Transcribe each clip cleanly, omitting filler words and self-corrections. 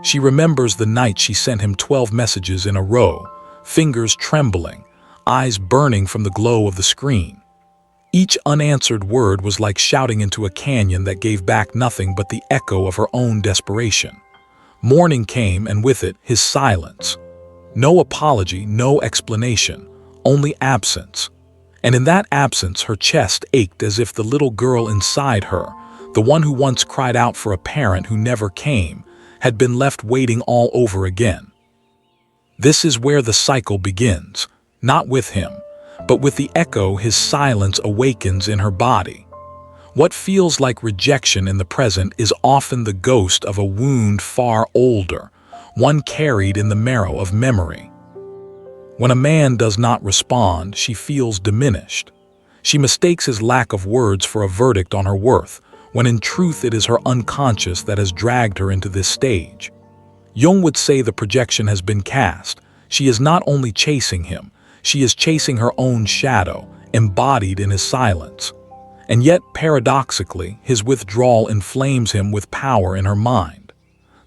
She remembers the night she sent him 12 messages in a row, fingers trembling, eyes burning from the glow of the screen. Each unanswered word was like shouting into a canyon that gave back nothing but the echo of her own desperation. Morning came, and with it, his silence. No apology, no explanation, only absence. And in that absence, her chest ached as if the little girl inside her, the one who once cried out for a parent who never came, had been left waiting all over again. This is where the cycle begins, not with him, but with the echo his silence awakens in her body. What feels like rejection in the present is often the ghost of a wound far older, one carried in the marrow of memory. When a man does not respond, she feels diminished. She mistakes his lack of words for a verdict on her worth, when in truth it is her unconscious that has dragged her into this stage. Jung would say the projection has been cast. She is not only chasing him, she is chasing her own shadow, embodied in his silence. And yet, paradoxically, his withdrawal inflames him with power in her mind.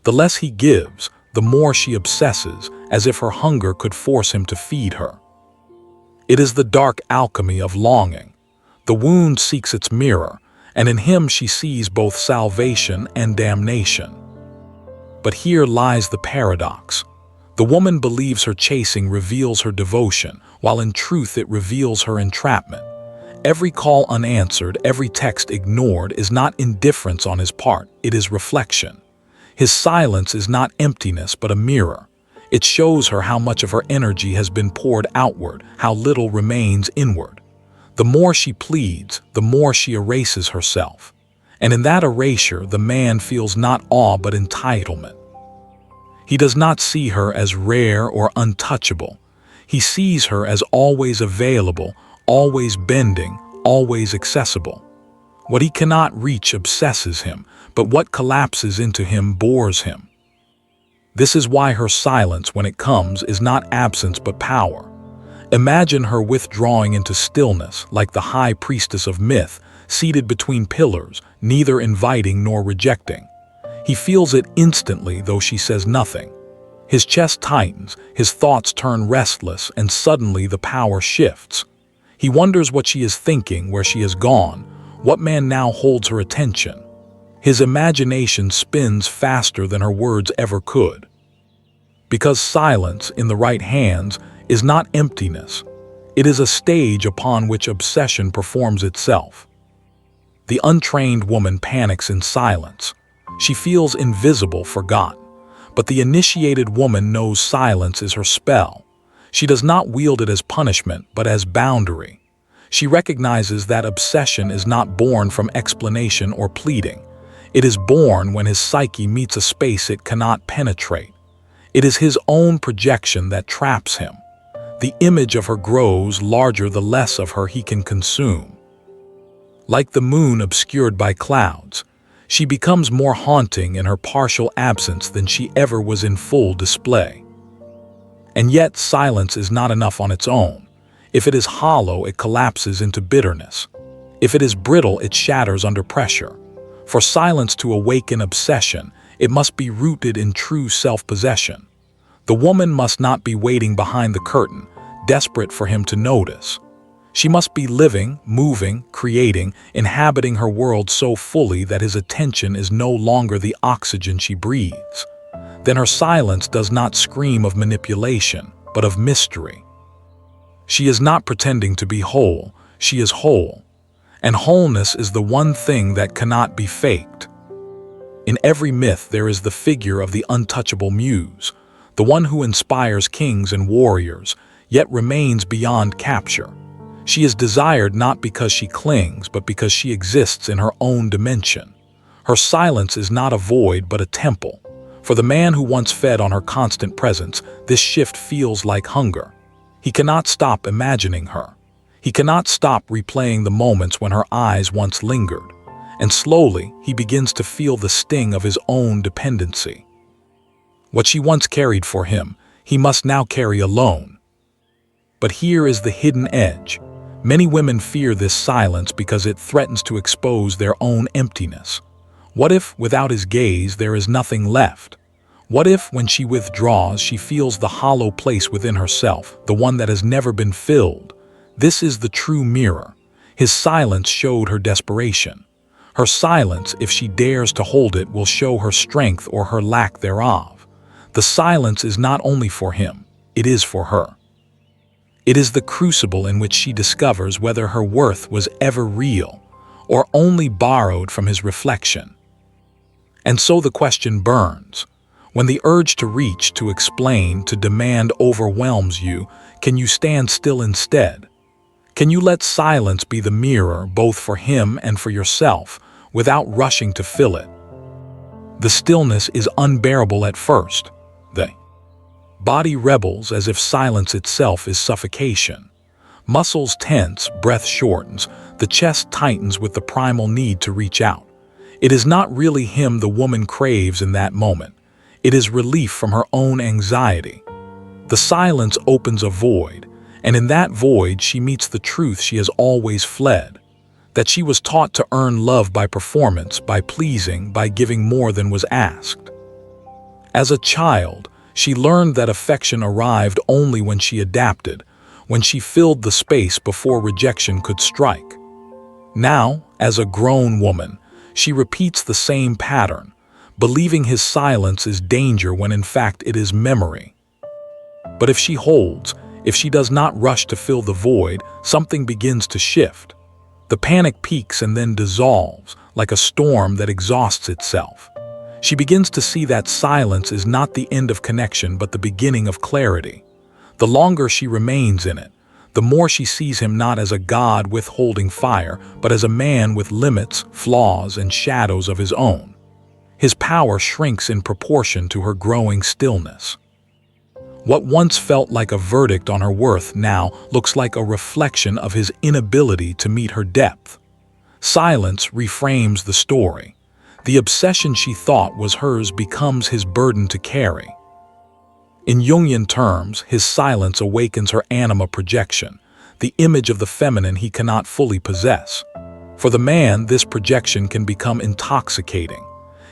The less he gives, the more she obsesses, as if her hunger could force him to feed her. It is the dark alchemy of longing. The wound seeks its mirror, and in him she sees both salvation and damnation. But here lies the paradox. The woman believes her chasing reveals her devotion, while in truth it reveals her entrapment. Every call unanswered, every text ignored is not indifference on his part, it is reflection. His silence is not emptiness but a mirror. It shows her how much of her energy has been poured outward, how little remains inward. The more she pleads, the more she erases herself. And in that erasure, the man feels not awe but entitlement. He does not see her as rare or untouchable. He sees her as always available, always bending, always accessible. What he cannot reach obsesses him, but what collapses into him bores him. This is why her silence, when it comes, is not absence but power. Imagine her withdrawing into stillness, like the high priestess of myth, seated between pillars, neither inviting nor rejecting. He feels it instantly, though she says nothing. His chest tightens, his thoughts turn restless, and suddenly the power shifts. He wonders what she is thinking, where she has gone, what man now holds her attention. His imagination spins faster than her words ever could. Because silence, in the right hands, is not emptiness. It is a stage upon which obsession performs itself. The untrained woman panics in silence. She feels invisible, forgotten. But the initiated woman knows silence is her spell. She does not wield it as punishment, but as boundary. She recognizes that obsession is not born from explanation or pleading. It is born when his psyche meets a space it cannot penetrate. It is his own projection that traps him. The image of her grows larger the less of her he can consume. Like the moon obscured by clouds, she becomes more haunting in her partial absence than she ever was in full display. And yet silence is not enough on its own. If it is hollow, it collapses into bitterness. If it is brittle, it shatters under pressure. For silence to awaken obsession, it must be rooted in true self-possession. The woman must not be waiting behind the curtain, desperate for him to notice. She must be living, moving, creating, inhabiting her world so fully that his attention is no longer the oxygen she breathes. Then her silence does not scream of manipulation, but of mystery. She is not pretending to be whole, she is whole. And wholeness is the one thing that cannot be faked. In every myth there is the figure of the untouchable muse, the one who inspires kings and warriors, yet remains beyond capture. She is desired not because she clings, but because she exists in her own dimension. Her silence is not a void, but a temple. For the man who once fed on her constant presence, this shift feels like hunger. He cannot stop imagining her. He cannot stop replaying the moments when her eyes once lingered. And slowly, he begins to feel the sting of his own dependency. What she once carried for him, he must now carry alone. But here is the hidden edge. Many women fear this silence because it threatens to expose their own emptiness. What if, without his gaze, there is nothing left? What if, when she withdraws, she feels the hollow place within herself, the one that has never been filled? This is the true mirror. His silence showed her desperation. Her silence, if she dares to hold it, will show her strength or her lack thereof. The silence is not only for him, it is for her. It is the crucible in which she discovers whether her worth was ever real or only borrowed from his reflection. And so the question burns. When the urge to reach, to explain, to demand overwhelms you, can you stand still instead? Can you let silence be the mirror both for him and for yourself, without rushing to fill it? The stillness is unbearable at first. The body rebels as if silence itself is suffocation. Muscles tense, breath shortens, the chest tightens with the primal need to reach out. It is not really him the woman craves in that moment. It is relief from her own anxiety. The silence opens a void, and in that void she meets the truth she has always fled. That she was taught to earn love by performance, by pleasing, by giving more than was asked. As a child, she learned that affection arrived only when she adapted, when she filled the space before rejection could strike. Now, as a grown woman, she repeats the same pattern, believing his silence is danger when in fact it is memory. But if she holds, if she does not rush to fill the void, something begins to shift. The panic peaks and then dissolves, like a storm that exhausts itself. She begins to see that silence is not the end of connection but the beginning of clarity. The longer she remains in it, the more she sees him not as a god withholding fire, but as a man with limits, flaws, and shadows of his own. His power shrinks in proportion to her growing stillness. What once felt like a verdict on her worth now looks like a reflection of his inability to meet her depth. Silence reframes the story. The obsession she thought was hers becomes his burden to carry. In Jungian terms, his silence awakens her anima projection, the image of the feminine he cannot fully possess. For the man, this projection can become intoxicating.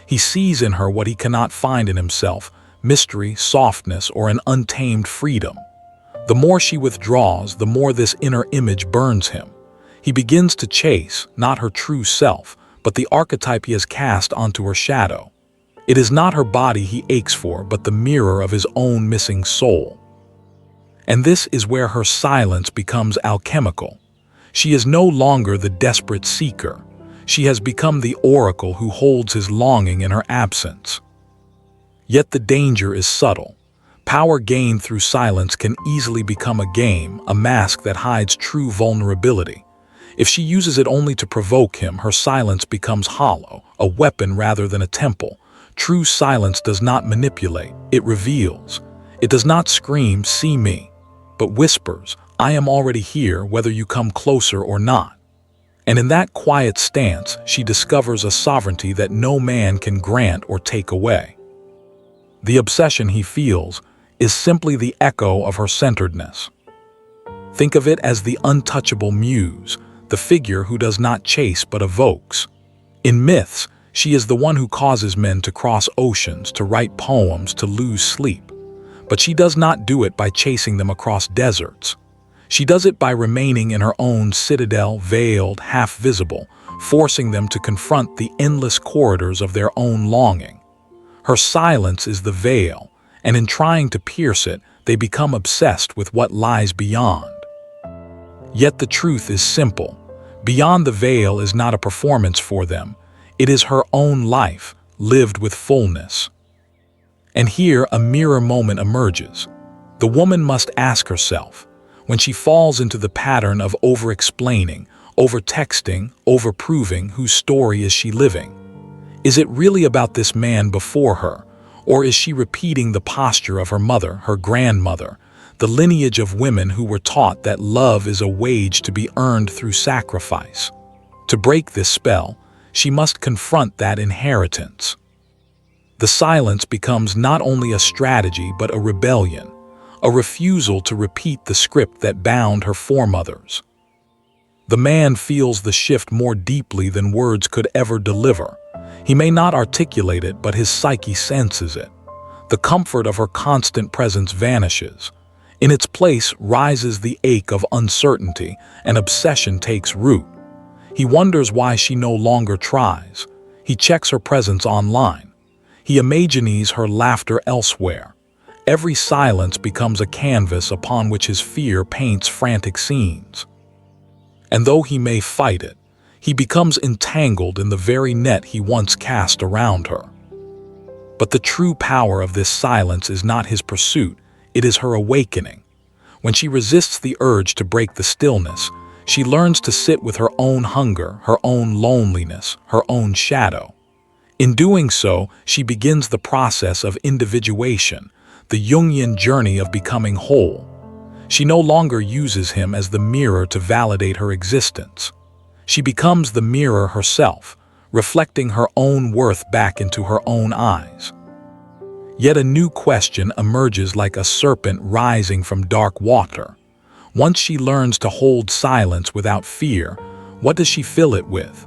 He sees in her what he cannot find in himself: mystery, softness, or an untamed freedom. The more she withdraws, the more this inner image burns him. He begins to chase, not her true self, but the archetype he has cast onto her shadow. It is not her body he aches for, but the mirror of his own missing soul. And this is where her silence becomes alchemical. She is no longer the desperate seeker. She has become the oracle who holds his longing in her absence. Yet the danger is subtle. Power gained through silence can easily become a game, a mask that hides true vulnerability. If she uses it only to provoke him, her silence becomes hollow, a weapon rather than a temple. True silence does not manipulate, it reveals. It does not scream, "See me," but whispers, "I am already here, whether you come closer or not." And in that quiet stance, she discovers a sovereignty that no man can grant or take away. The obsession he feels is simply the echo of her centeredness. Think of it as the untouchable muse, the figure who does not chase but evokes. In myths, she is the one who causes men to cross oceans, to write poems, to lose sleep. But she does not do it by chasing them across deserts. She does it by remaining in her own citadel, veiled, half-visible, forcing them to confront the endless corridors of their own longing. Her silence is the veil, and in trying to pierce it, they become obsessed with what lies beyond. Yet the truth is simple. Beyond the veil is not a performance for them. It is her own life, lived with fullness. And here a mirror moment emerges. The woman must ask herself, when she falls into the pattern of over-explaining, over-texting, over-proving, whose story is she living? Is it really about this man before her, or is she repeating the posture of her mother, her grandmother, the lineage of women who were taught that love is a wage to be earned through sacrifice? To break this spell, she must confront that inheritance. The silence becomes not only a strategy but a rebellion, a refusal to repeat the script that bound her foremothers. The man feels the shift more deeply than words could ever deliver. He may not articulate it, but his psyche senses it. The comfort of her constant presence vanishes. In its place rises the ache of uncertainty, and obsession takes root. He wonders why she no longer tries. He checks her presence online. He imagines her laughter elsewhere. Every silence becomes a canvas upon which his fear paints frantic scenes. And though he may fight it, he becomes entangled in the very net he once cast around her. But the true power of this silence is not his pursuit, it is her awakening. When she resists the urge to break the stillness, she learns to sit with her own hunger, her own loneliness, her own shadow. In doing so, she begins the process of individuation, the Jungian journey of becoming whole. She no longer uses him as the mirror to validate her existence. She becomes the mirror herself, reflecting her own worth back into her own eyes. Yet a new question emerges like a serpent rising from dark water. Once she learns to hold silence without fear, what does she fill it with?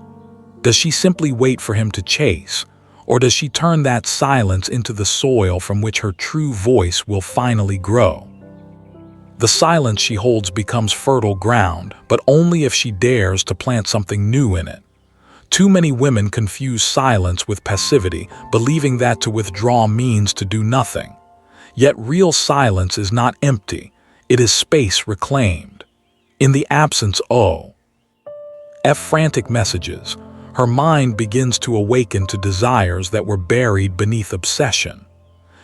Does she simply wait for him to chase, or does she turn that silence into the soil from which her true voice will finally grow? The silence she holds becomes fertile ground, but only if she dares to plant something new in it. Too many women confuse silence with passivity, believing that to withdraw means to do nothing. Yet real silence is not empty, it is space reclaimed. In the absence of frantic messages, her mind begins to awaken to desires that were buried beneath obsession.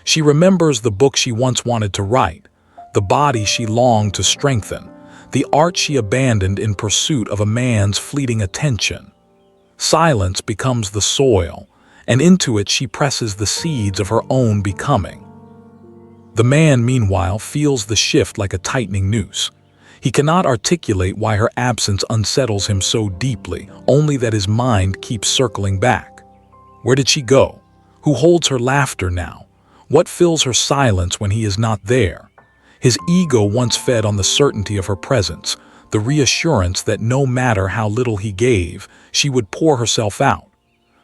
She remembers the book she once wanted to write, the body she longed to strengthen, the art she abandoned in pursuit of a man's fleeting attention. Silence becomes the soil, and into it she presses the seeds of her own becoming. The man, meanwhile, feels the shift like a tightening noose. He cannot articulate why her absence unsettles him so deeply, only that his mind keeps circling back. Where did she go? Who holds her laughter now? What fills her silence when he is not there? His ego once fed on the certainty of her presence, the reassurance that no matter how little he gave, she would pour herself out.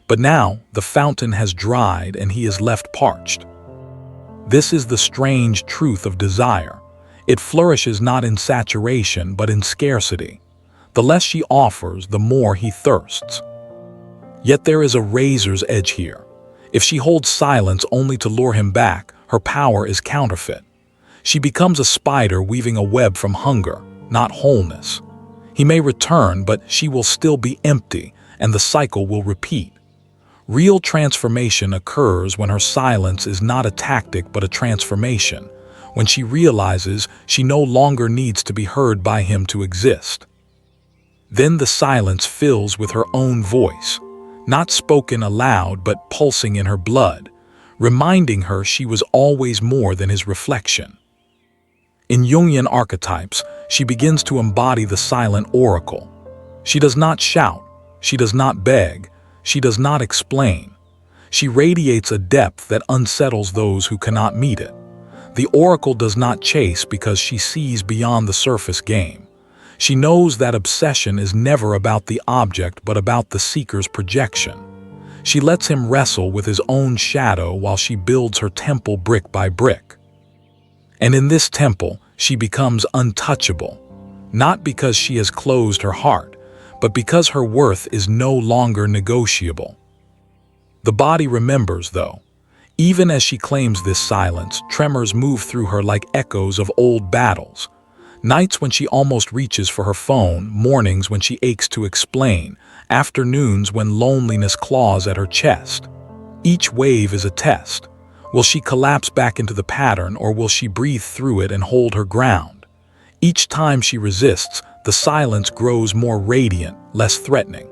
But now the fountain has dried and he is left parched. This is the strange truth of desire. It flourishes not in saturation but in scarcity. The less she offers, the more he thirsts. Yet there is a razor's edge here. If she holds silence only to lure him back, her power is counterfeit. She becomes a spider weaving a web from hunger, not wholeness. He may return, but she will still be empty, and the cycle will repeat. Real transformation occurs when her silence is not a tactic but a transformation, when she realizes she no longer needs to be heard by him to exist. Then the silence fills with her own voice, not spoken aloud but pulsing in her blood, reminding her she was always more than his reflection. In Jungian archetypes, she begins to embody the silent oracle. She does not shout, she does not beg, she does not explain. She radiates a depth that unsettles those who cannot meet it. The oracle does not chase because she sees beyond the surface game. She knows that obsession is never about the object but about the seeker's projection. She lets him wrestle with his own shadow while she builds her temple brick by brick. And in this temple, she becomes untouchable, not because she has closed her heart, but because her worth is no longer negotiable. The body remembers, though. Even as she claims this silence, tremors move through her like echoes of old battles. Nights when she almost reaches for her phone, mornings when she aches to explain, afternoons when loneliness claws at her chest. Each wave is a test. Will she collapse back into the pattern, or will she breathe through it and hold her ground? Each time she resists, the silence grows more radiant, less threatening.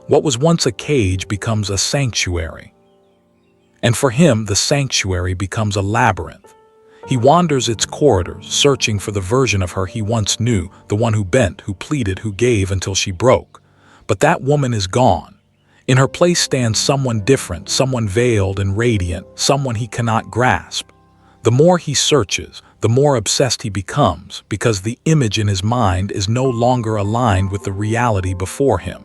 What was once a cage becomes a sanctuary. And for him, the sanctuary becomes a labyrinth. He wanders its corridors, searching for the version of her he once knew, the one who bent, who pleaded, who gave until she broke. But that woman is gone. In her place stands someone different, someone veiled and radiant, someone he cannot grasp. The more he searches, the more obsessed he becomes, because the image in his mind is no longer aligned with the reality before him.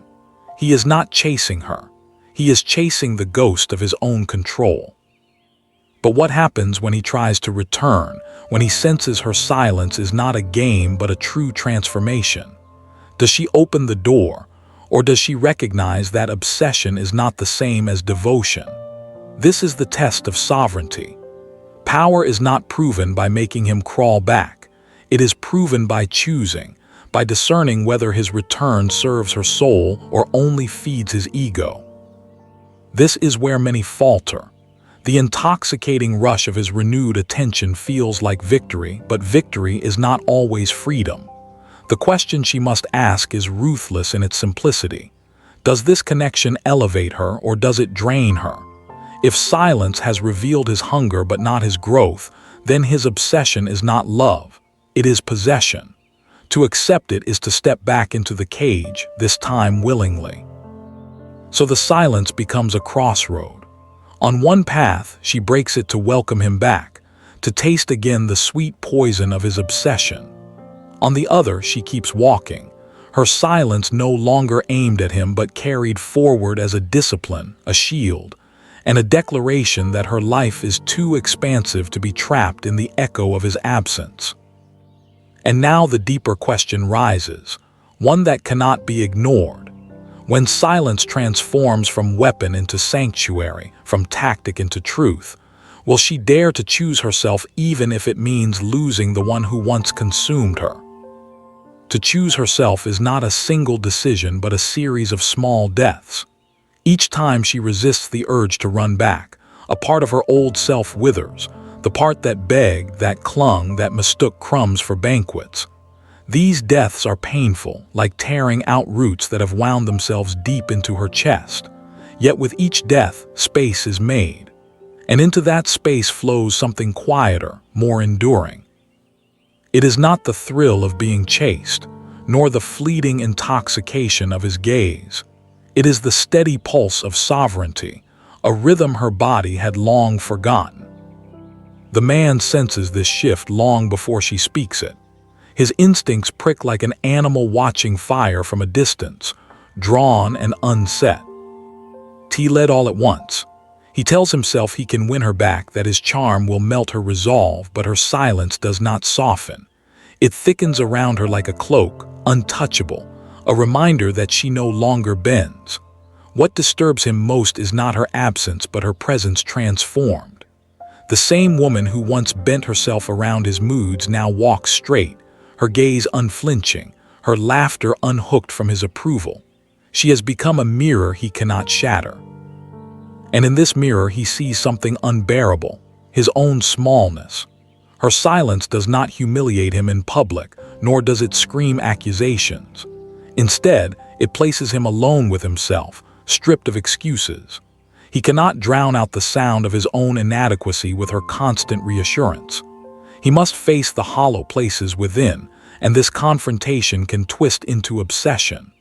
He is not chasing her. He is chasing the ghost of his own control. But what happens when he tries to return, when he senses her silence is not a game but a true transformation? Does she open the door, or does she recognize that obsession is not the same as devotion? This is the test of sovereignty. Power is not proven by making him crawl back. It is proven by choosing, by discerning whether his return serves her soul or only feeds his ego. This is where many falter. The intoxicating rush of his renewed attention feels like victory, but victory is not always freedom. The question she must ask is ruthless in its simplicity. Does this connection elevate her or does it drain her? If silence has revealed his hunger but not his growth, then his obsession is not love, it is possession. To accept it is to step back into the cage, this time willingly. So the silence becomes a crossroad. On one path, she breaks it to welcome him back, to taste again the sweet poison of his obsession. On the other, she keeps walking, her silence no longer aimed at him but carried forward as a discipline, a shield, and a declaration that her life is too expansive to be trapped in the echo of his absence. And now the deeper question rises, one that cannot be ignored. When silence transforms from weapon into sanctuary, from tactic into truth, will she dare to choose herself even if it means losing the one who once consumed her? To choose herself is not a single decision but a series of small deaths. Each time she resists the urge to run back, a part of her old self withers, the part that begged, that clung, that mistook crumbs for banquets. These deaths are painful, like tearing out roots that have wound themselves deep into her chest. Yet with each death, space is made. And into that space flows something quieter, more enduring. It is not the thrill of being chased, nor the fleeting intoxication of his gaze. It is the steady pulse of sovereignty, a rhythm her body had long forgotten. The man senses this shift long before she speaks it. His instincts prick like an animal watching fire from a distance, drawn and unset. He led all at once. He tells himself he can win her back, that his charm will melt her resolve, but her silence does not soften. It thickens around her like a cloak, untouchable, a reminder that she no longer bends. What disturbs him most is not her absence, but her presence transformed. The same woman who once bent herself around his moods now walks straight, her gaze unflinching, her laughter unhooked from his approval. She has become a mirror he cannot shatter. And in this mirror he sees something unbearable, his own smallness. Her silence does not humiliate him in public, nor does it scream accusations. Instead, it places him alone with himself, stripped of excuses. He cannot drown out the sound of his own inadequacy with her constant reassurance. He must face the hollow places within, and this confrontation can twist into obsession.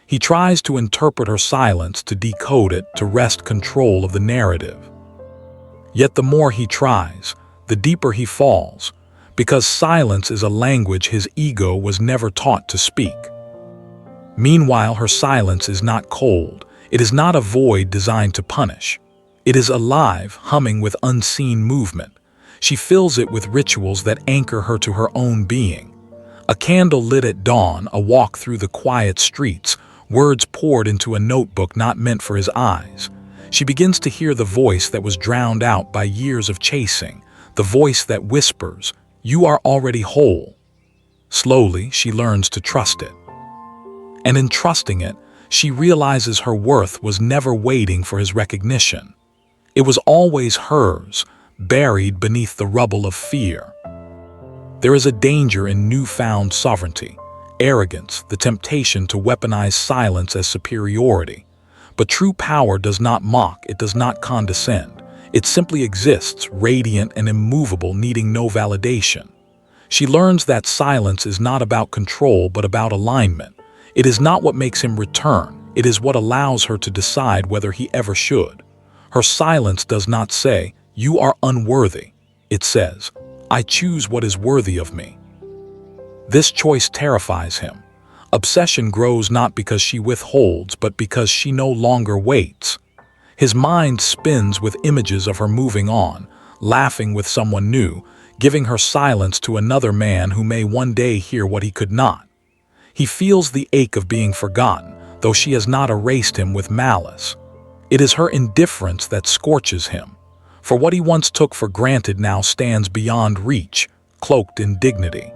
He tries to interpret her silence, to decode it, to wrest control of the narrative. Yet the more he tries, the deeper he falls, because silence is a language his ego was never taught to speak. Meanwhile, her silence is not cold. It is not a void designed to punish. It is alive, humming with unseen movement. She fills it with rituals that anchor her to her own being. A candle lit at dawn, a walk through the quiet streets, words poured into a notebook not meant for his eyes. She begins to hear the voice that was drowned out by years of chasing, the voice that whispers, "You are already whole." Slowly, she learns to trust it. And in trusting it, she realizes her worth was never waiting for his recognition. It was always hers, buried beneath the rubble of fear. There is a danger in newfound sovereignty, arrogance, the temptation to weaponize silence as superiority. But true power does not mock, it does not condescend. It simply exists, radiant and immovable, needing no validation. She learns that silence is not about control but about alignment. It is not what makes him return, it is what allows her to decide whether he ever should. Her silence does not say, "You are unworthy." It says, "I choose what is worthy of me." This choice terrifies him. Obsession grows not because she withholds, but because she no longer waits. His mind spins with images of her moving on, laughing with someone new, giving her silence to another man who may one day hear what he could not. He feels the ache of being forgotten, though she has not erased him with malice. It is her indifference that scorches him, for what he once took for granted now stands beyond reach, cloaked in dignity.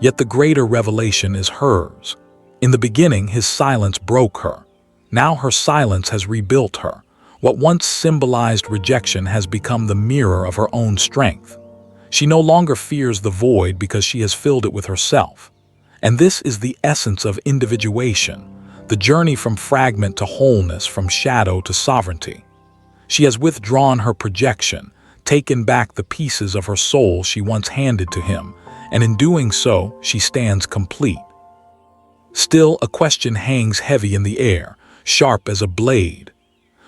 Yet the greater revelation is hers. In the beginning, his silence broke her. Now her silence has rebuilt her. What once symbolized rejection has become the mirror of her own strength. She no longer fears the void because she has filled it with herself. And this is the essence of individuation, the journey from fragment to wholeness, from shadow to sovereignty. She has withdrawn her projection, taken back the pieces of her soul she once handed to him, and in doing so, she stands complete. Still, a question hangs heavy in the air, sharp as a blade.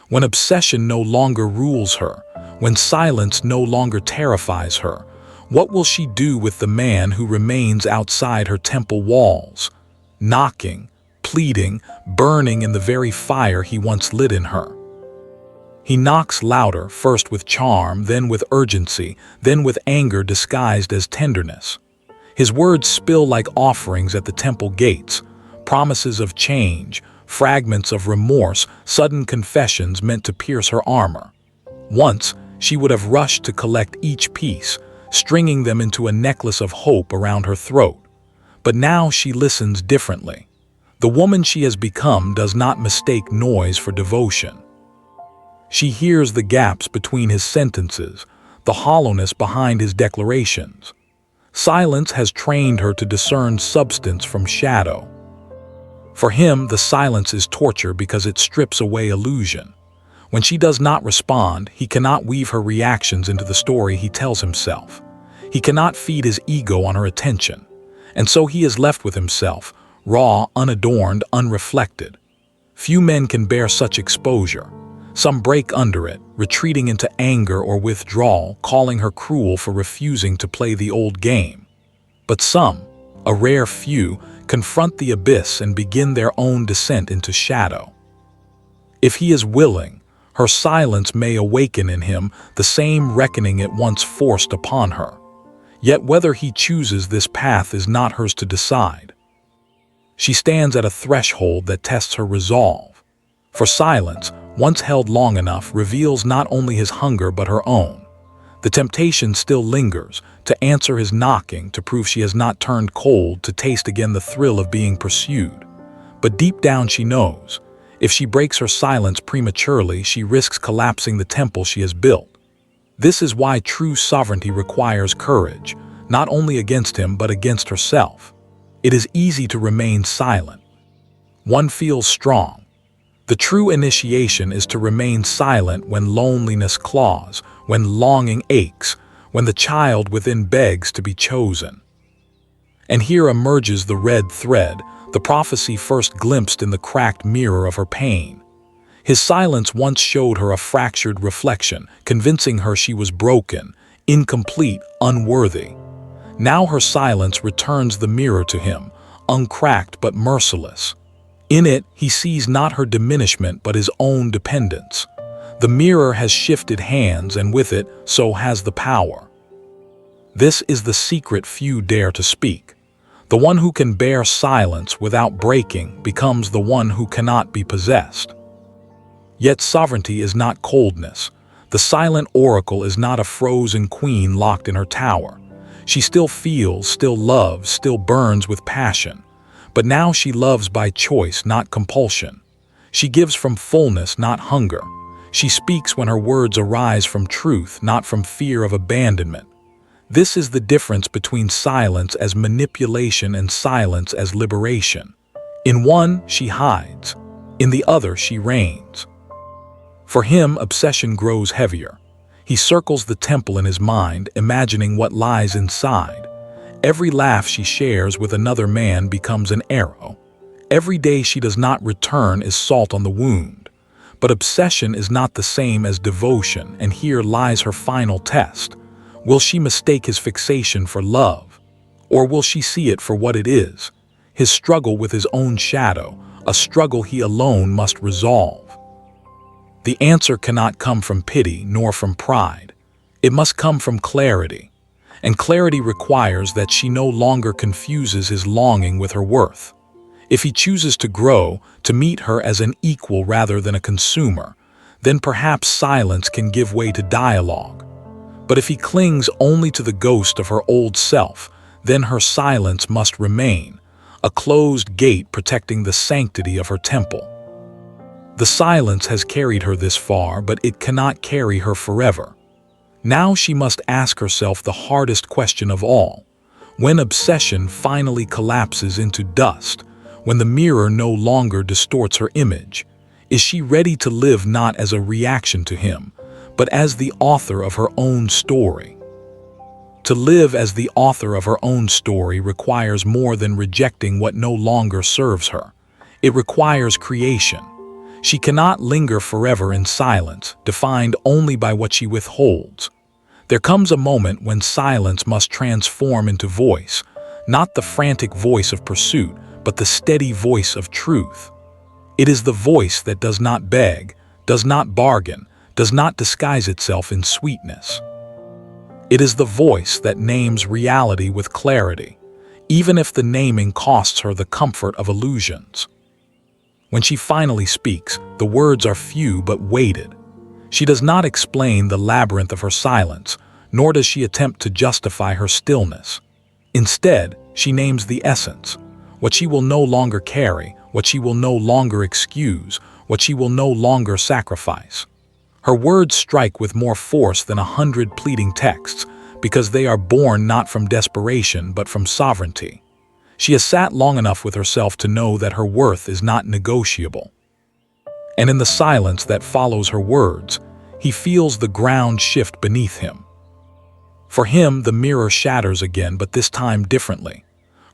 When obsession no longer rules her, when silence no longer terrifies her, what will she do with the man who remains outside her temple walls, knocking, pleading, burning in the very fire he once lit in her? He knocks louder, first with charm, then with urgency, then with anger disguised as tenderness. His words spill like offerings at the temple gates, promises of change, fragments of remorse, sudden confessions meant to pierce her armor. Once, she would have rushed to collect each piece, stringing them into a necklace of hope around her throat. But now she listens differently. The woman she has become does not mistake noise for devotion. She hears the gaps between his sentences, the hollowness behind his declarations. Silence has trained her to discern substance from shadow. For him, the silence is torture because it strips away illusion. When she does not respond, he cannot weave her reactions into the story he tells himself. He cannot feed his ego on her attention. And so he is left with himself, raw, unadorned, unreflected. Few men can bear such exposure. Some break under it, retreating into anger or withdrawal, calling her cruel for refusing to play the old game. But some, a rare few, confront the abyss and begin their own descent into shadow. If he is willing, her silence may awaken in him the same reckoning it once forced upon her. Yet whether he chooses this path is not hers to decide. She stands at a threshold that tests her resolve. For silence, once held long enough, reveals not only his hunger but her own. The temptation still lingers, to answer his knocking, to prove she has not turned cold, to taste again the thrill of being pursued. But deep down she knows, if she breaks her silence prematurely, she risks collapsing the temple she has built. This is why true sovereignty requires courage, not only against him but against herself. It is easy to remain silent. One feels strong. The true initiation is to remain silent when loneliness claws, when longing aches, when the child within begs to be chosen. And here emerges the red thread, the prophecy first glimpsed in the cracked mirror of her pain. His silence once showed her a fractured reflection, convincing her she was broken, incomplete, unworthy. Now her silence returns the mirror to him, uncracked but merciless. In it, he sees not her diminishment but his own dependence. The mirror has shifted hands, and with it, so has the power. This is the secret few dare to speak. The one who can bear silence without breaking becomes the one who cannot be possessed. Yet sovereignty is not coldness. The silent oracle is not a frozen queen locked in her tower. She still feels, still loves, still burns with passion. But now she loves by choice, not compulsion. She gives from fullness, not hunger. She speaks when her words arise from truth, not from fear of abandonment. This is the difference between silence as manipulation and silence as liberation. In one, she hides. In the other, she reigns. For him, obsession grows heavier. He circles the temple in his mind, imagining what lies inside. Every laugh she shares with another man becomes an arrow. Every day she does not return is salt on the wound. But obsession is not the same as devotion, and here lies her final test. Will she mistake his fixation for love? Or will she see it for what it is? His struggle with his own shadow, a struggle he alone must resolve. The answer cannot come from pity nor from pride. It must come from clarity, and clarity requires that she no longer confuses his longing with her worth. If he chooses to grow, to meet her as an equal rather than a consumer, then perhaps silence can give way to dialogue. But if he clings only to the ghost of her old self, then her silence must remain, a closed gate protecting the sanctity of her temple. The silence has carried her this far, but it cannot carry her forever. Now she must ask herself the hardest question of all. When obsession finally collapses into dust, when the mirror no longer distorts her image, is she ready to live not as a reaction to him, but as the author of her own story? To live as the author of her own story requires more than rejecting what no longer serves her. It requires creation. She cannot linger forever in silence, defined only by what she withholds. There comes a moment when silence must transform into voice, not the frantic voice of pursuit, but the steady voice of truth. It is the voice that does not beg, does not bargain, does not disguise itself in sweetness. It is the voice that names reality with clarity, even if the naming costs her the comfort of illusions. When she finally speaks, the words are few but weighted. She does not explain the labyrinth of her silence, nor does she attempt to justify her stillness. Instead, she names the essence, what she will no longer carry, what she will no longer excuse, what she will no longer sacrifice. Her words strike with more force than 100 pleading texts, because they are born not from desperation but from sovereignty. She has sat long enough with herself to know that her worth is not negotiable. And in the silence that follows her words, he feels the ground shift beneath him. For him, the mirror shatters again, but this time differently.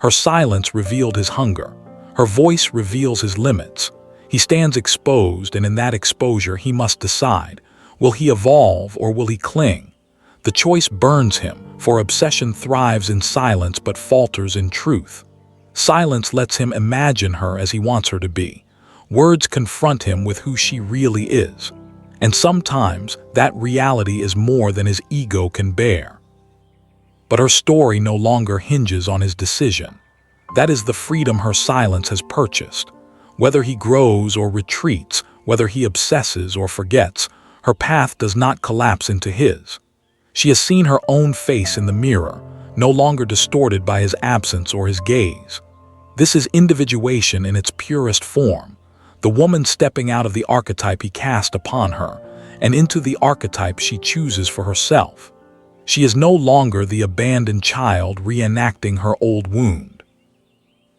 Her silence revealed his hunger. Her voice reveals his limits. He stands exposed, and in that exposure he must decide. Will he evolve or will he cling? The choice burns him, for obsession thrives in silence but falters in truth. Silence lets him imagine her as he wants her to be. Words confront him with who she really is. And sometimes that reality is more than his ego can bear. But her story no longer hinges on his decision. That is the freedom her silence has purchased. Whether he grows or retreats, whether he obsesses or forgets, her path does not collapse into his. She has seen her own face in the mirror, no longer distorted by his absence or his gaze. This is individuation in its purest form, the woman stepping out of the archetype he cast upon her, and into the archetype she chooses for herself. She is no longer the abandoned child reenacting her old wound.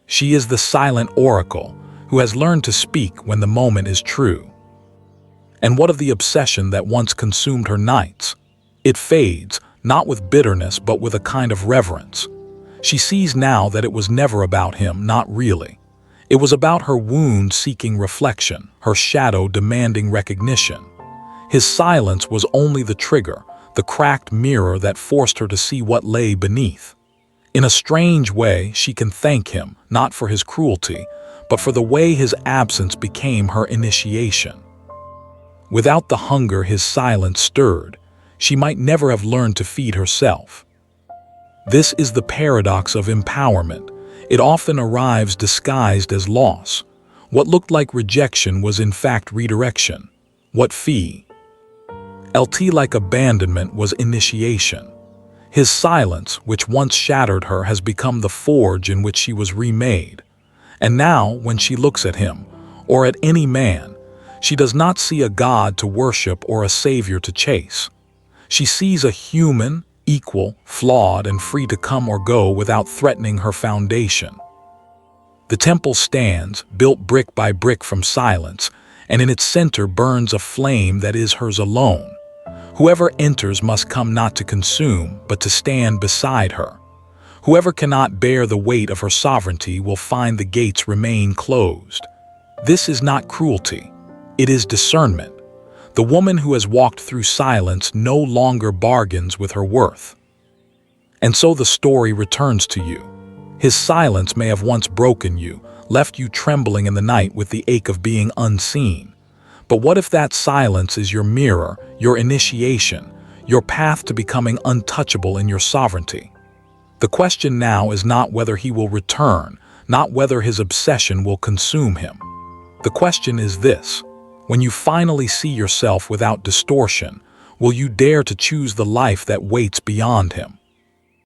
She is the silent oracle who has learned to speak when the moment is true. And what of the obsession that once consumed her nights? It fades, not with bitterness but with a kind of reverence. She sees now that it was never about him, not really. It was about her wound seeking reflection, her shadow demanding recognition. His silence was only the trigger, the cracked mirror that forced her to see what lay beneath. In a strange way, she can thank him, not for his cruelty, but for the way his absence became her initiation. Without the hunger his silence stirred, she might never have learned to feed herself. This is the paradox of empowerment. It often arrives disguised as loss. What looked like rejection was in fact redirection. What felt like abandonment was initiation. His silence, which once shattered her, has become the forge in which she was remade. And now, when she looks at him, or at any man, she does not see a god to worship or a savior to chase. She sees a human, equal, flawed, and free to come or go without threatening her foundation. The temple stands, built brick by brick from silence, and in its center burns a flame that is hers alone. Whoever enters must come not to consume, but to stand beside her. Whoever cannot bear the weight of her sovereignty will find the gates remain closed. This is not cruelty. It is discernment. The woman who has walked through silence no longer bargains with her worth. And so the story returns to you. His silence may have once broken you, left you trembling in the night with the ache of being unseen. But what if that silence is your mirror, your initiation, your path to becoming untouchable in your sovereignty. The question now is not whether he will return, not whether his obsession will consume him. The question is this: when you finally see yourself without distortion, will you dare to choose the life that waits beyond him?